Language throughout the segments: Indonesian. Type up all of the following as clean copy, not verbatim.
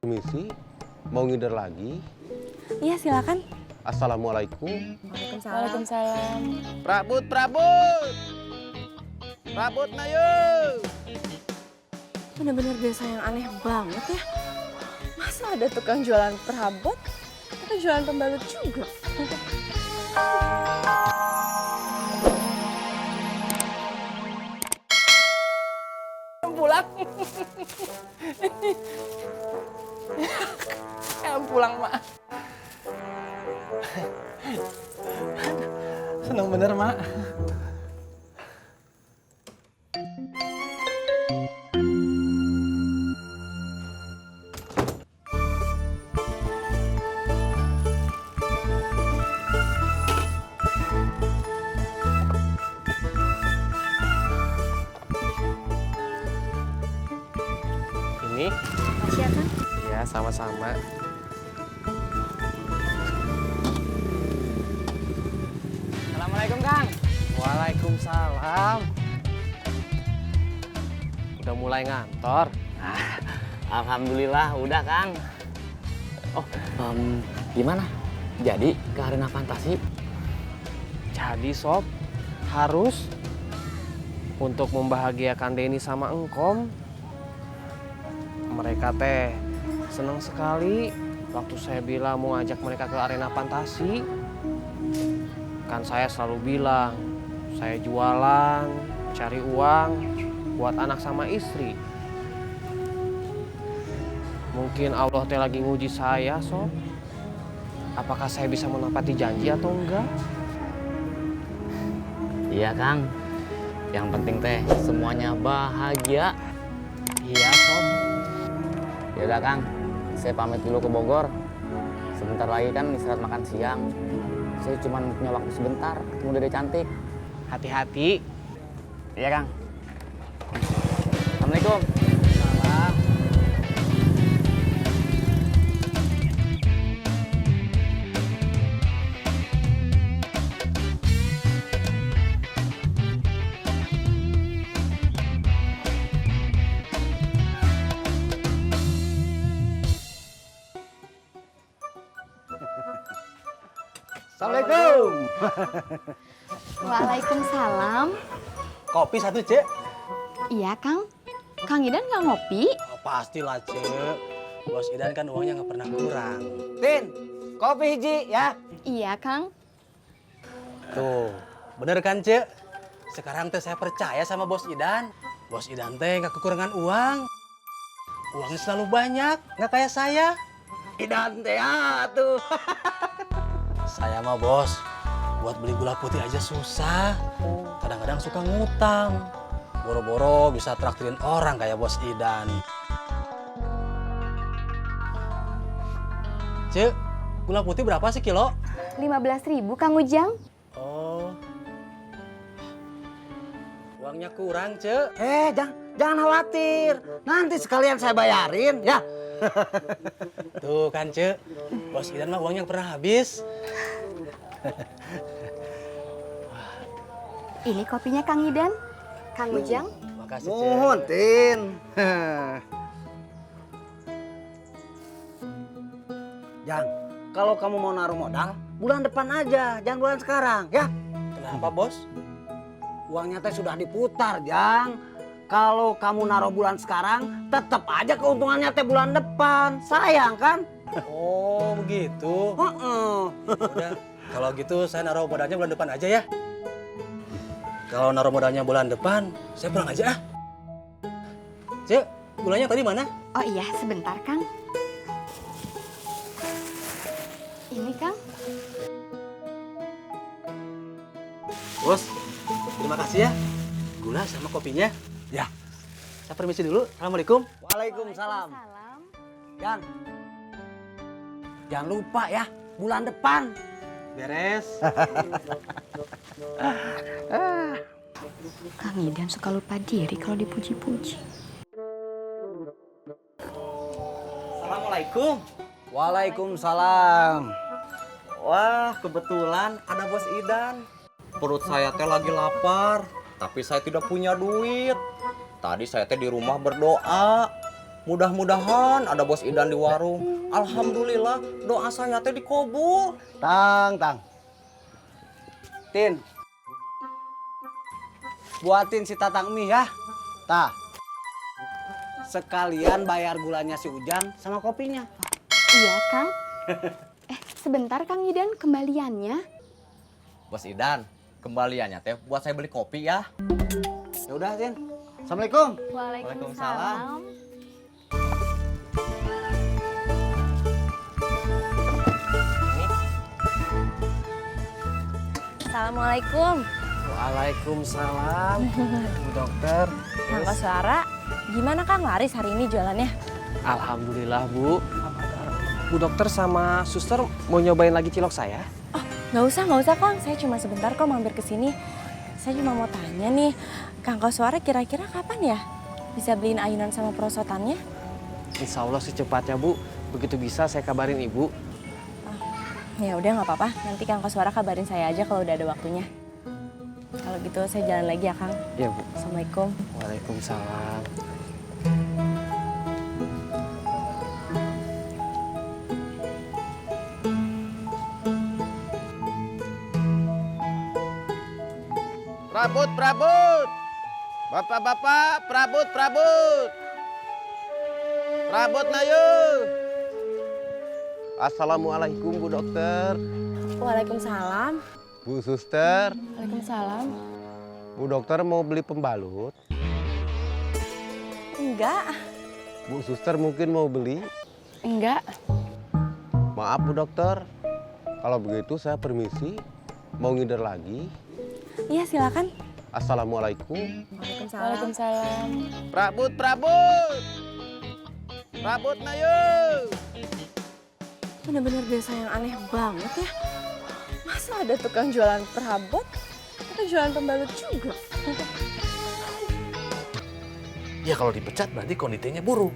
Permisi, mau ngider lagi? Iya, silakan. Assalamualaikum. Waalaikumsalam. Prabut, Prabut! Prabut na yuk! Bener-bener desa yang aneh banget ya. Masa ada tukang jualan perabot, tapi jualan pembalut juga? Pulang. Pulang, Mak. Seneng bener, Mak. Ini? Makasih ya, Kang. Ya, sama-sama. Assalamualaikum, Kang. Waalaikumsalam. Udah mulai ngantor? Alhamdulillah, udah, Kang. Oh, gimana? Jadi ke arena fantasi? Jadi sob, harus untuk membahagiakan Denny sama Engkom. Mereka teh senang sekali waktu saya bilang mau ajak mereka ke arena fantasi. Kan saya selalu bilang, saya jualan, cari uang buat anak sama istri. Mungkin Allah teh lagi nguji saya, sob. Apakah saya bisa menepati janji atau enggak? Iya, Kang. Yang penting teh semuanya bahagia. Iya, sob. Ya udah, Kang. Saya pamit dulu ke Bogor. Sebentar lagi kan istirahat makan siang. Saya cuma punya waktu sebentar ketemu Dede cantik. Hati-hati. Iya, Kang. Assalamualaikum. Salam. Assalamualaikum. Waalaikumsalam. Kopi satu, Cek. Iya, Kang. Kang Idan nggak ngopi? Oh, pastilah, Cek. Bos Idan kan uangnya nggak pernah kurang. Tin, kopi hiji ya. Iya, Kang. Tuh, bener kan, Cek? Sekarang teh saya percaya sama Bos Idan. Bos Idan teh nggak kekurangan uang. Uangnya selalu banyak, nggak kayak saya. Idan teh tuh. Saya mah, Bos, buat beli gula putih aja susah. Kadang-kadang suka ngutang. Boro-boro bisa traktirin orang kayak Bos Idan. Cek, gula putih berapa sih kilo? 15.000, Kang Ujang. Oh. Uangnya kurang, Cek. Jangan khawatir. Nanti sekalian saya bayarin, ya. Tuh kan, Cek. Bos Idan mah uangnya pernah habis. Ini kopinya Kang Idan. Kang Ujang. Makasih, Cek. Mohon, Tin. Jang, kalau kamu mau naruh modal, bulan depan aja, jangan bulan sekarang, ya. Kenapa, Bos? Uangnya teh sudah diputar, Jang. Kalau kamu naruh bulan sekarang, tetap aja keuntungannya teh bulan depan. Sayang kan? Oh, begitu. Heeh. Udah, kalau gitu saya naruh modalnya bulan depan aja ya. Kalau naruh modalnya bulan depan, saya pulang aja ah. Cek, gulanya tadi mana? Oh iya, sebentar, Kang. Ini, Kang. Bos, terima kasih ya. Gula sama kopinya. Ya. Saya permisi dulu. Assalamualaikum. Waalaikumsalam. Salam. Jang, jangan lupa ya, bulan depan. Beres. Kang Idan suka lupa diri kalau dipuji-puji. Assalamualaikum. Waalaikumsalam. Wah, kebetulan ada Bos Idan. Perut saya teh lagi lapar, tapi saya tidak punya duit. Tadi saya teh di rumah berdoa, Mudah-mudahan ada bos Idan di warung. Alhamdulillah, doa saya teh dikabul. Tang. Tin. Buatin si Tatang mie ya. Tah. Sekalian bayar gulanya si Ujang sama kopinya. Iya, Kang. Sebentar Kang Idan, kembaliannya. Bos Idan, kembaliannya teh buat saya beli kopi ya. Ya udah, Tin. Assalamualaikum. Waalaikumsalam. Assalamualaikum. Waalaikumsalam. Bu dokter. Kang Koswara, gimana Kang laris hari ini jualannya? Alhamdulillah Bu. Bu dokter sama suster mau nyobain lagi cilok saya? Oh, nggak usah Kang. Saya cuma sebentar kok mampir ke sini. Saya cuma mau tanya nih, Kang Koswara kira-kira kapan ya bisa beliin ayunan sama perosotannya? Insya Allah secepatnya Bu. Begitu bisa saya kabarin Ibu. Ya udah nggak apa-apa. Nanti Kang Koswara kabarin saya aja kalau udah ada waktunya. Kalau gitu saya jalan lagi ya Kang. Iya Bu. Assalamualaikum. Waalaikumsalam. Prabut. Bapak-bapak, prabut. Prabut na yuk. Assalamualaikum Bu Dokter. Waalaikumsalam. Bu Suster, Waalaikumsalam. Bu Dokter mau beli pembalut? Enggak. Bu Suster mungkin mau beli? Enggak. Maaf Bu Dokter, kalau begitu saya permisi. Mau ngider lagi? Iya silakan. Assalamualaikum. Waalaikumsalam. Prabut. Prabut na yuk. Bener-bener desa yang aneh banget ya. Masa ada tukang jualan perabot, tapi jualan pembalut juga? Ya kalau dipecat berarti konditennya buruk.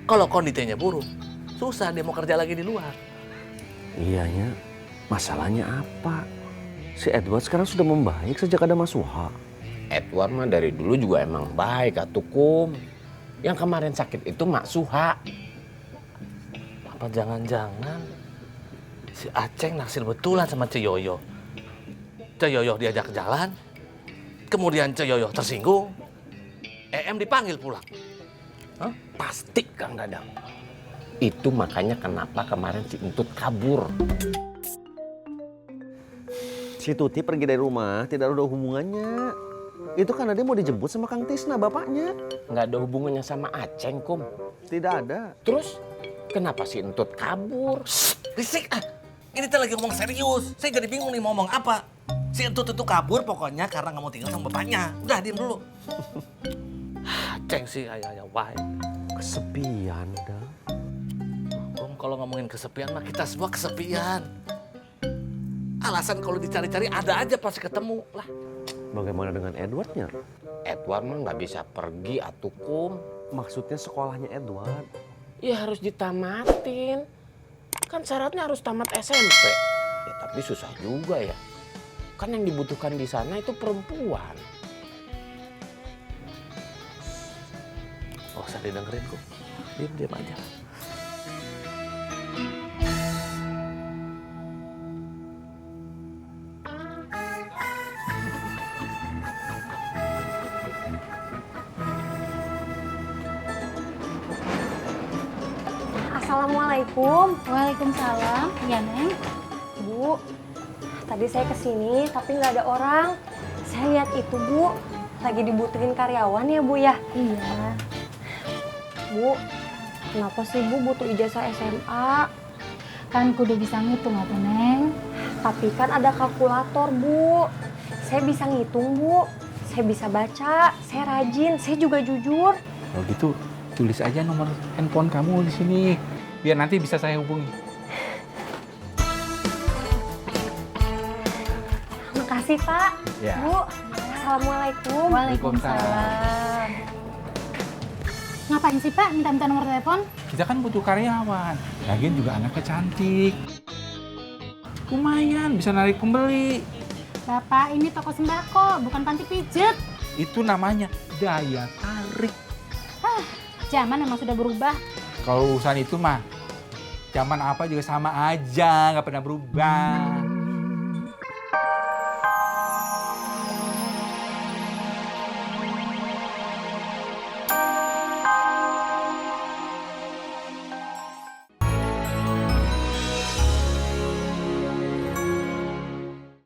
Kalau konditennya buruk, susah dia mau kerja lagi di luar. Iyanya, masalahnya apa? Si Edward sekarang sudah membaik sejak ada Mas Suha. Edward mah dari dulu juga emang baik, Atukum. Yang kemarin sakit itu Mak Suha. Apa jangan-jangan si Aceng naksir betulan sama Ceyoyo. Ceyoyo diajak jalan, kemudian Ceyoyo tersinggung, EM dipanggil pulang. Hah? Pasti Kang Dadang. Itu makanya kenapa kemarin si Entut kabur. Si Tuti pergi dari rumah tidak ada hubungannya. Itu karena dia mau dijemput sama Kang Tisna, bapaknya. Nggak ada hubungannya sama Aceng, Kum. Tidak ada. Terus kenapa si Entut kabur? Risik ah, ini teh lagi ngomong serius. Saya jadi bingung nih mau ngomong apa. Si Entut itu kabur pokoknya karena nggak mau tinggal sama bapaknya. Udah diem dulu. Aceng sih ayah wae. Kesepian dah. Kum, kalau ngomongin kesepian mah kita semua kesepian. Alasan kalau dicari-cari ada aja pasti ketemu lah. Bagaimana dengan Edwardnya? Edward mah nggak bisa pergi, Atukum. Maksudnya sekolahnya Edward. Ya harus ditamatin. Kan syaratnya harus tamat SMP. Ya tapi susah juga ya. Kan yang dibutuhkan di sana itu perempuan. Oh, usah didengerin kok. Diam aja. Assalamualaikum. Waalaikumsalam. Ya, Neng. Bu, tadi saya kesini tapi nggak ada orang. Saya lihat itu, Bu. Lagi dibutuhin karyawan ya, Bu ya? Iya. Bu, kenapa sih Bu butuh ijazah SMA? Kan kudu bisa ngitung atuh, Neng. Tapi kan ada kalkulator, Bu. Saya bisa ngitung, Bu. Saya bisa baca, saya rajin, saya juga jujur. Kalau gitu, tulis aja nomor handphone kamu di sini. Biar nanti bisa saya hubungi. Makasih, Pak. Ya. Bu, Assalamualaikum. Waalaikumsalam. Ngapain sih, Pak? Minta-minta nomor telepon? Kita kan butuh karyawan. Lagian juga anaknya cantik. Lumayan, bisa narik pembeli. Bapak, ini toko sembako, bukan panti pijet. Itu namanya daya tarik. Zaman memang sudah berubah. Kalau urusan itu mah, zaman apa juga sama aja, nggak pernah berubah.